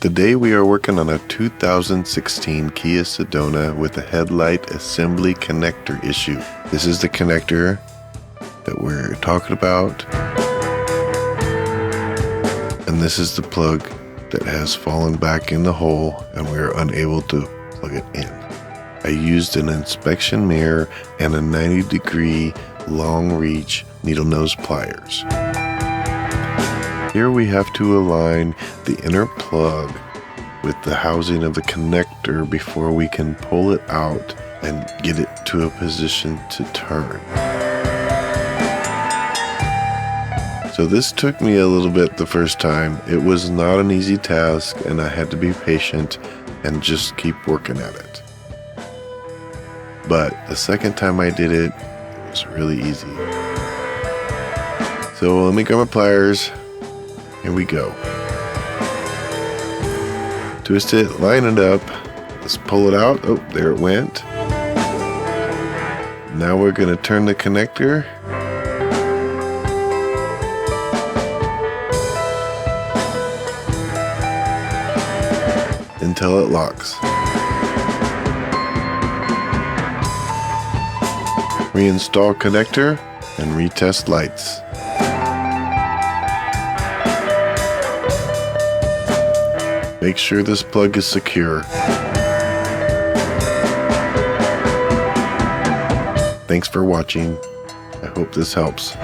Today we are working on a 2016 Kia Sedona with a headlight assembly connector issue. This is the connector that we're talking about, and this is the plug that has fallen back in the hole and we are unable to plug it in. I used an inspection mirror and a 90-degree long reach needle nose pliers. Here we have to align the inner plug with the housing of the connector before we can pull it out and get it to a position to turn. So this took me a little bit the first time. It was not an easy task and I had to be patient and just keep working at it. But the second time I did it, it was really easy. So let me grab my pliers. Here we go. Twist it, line it up. Let's pull it out. Oh, there it went. Now we're going to turn the connector. Until it locks. Reinstall connector and retest lights. Make sure this plug is secure. Thanks for watching. I hope this helps.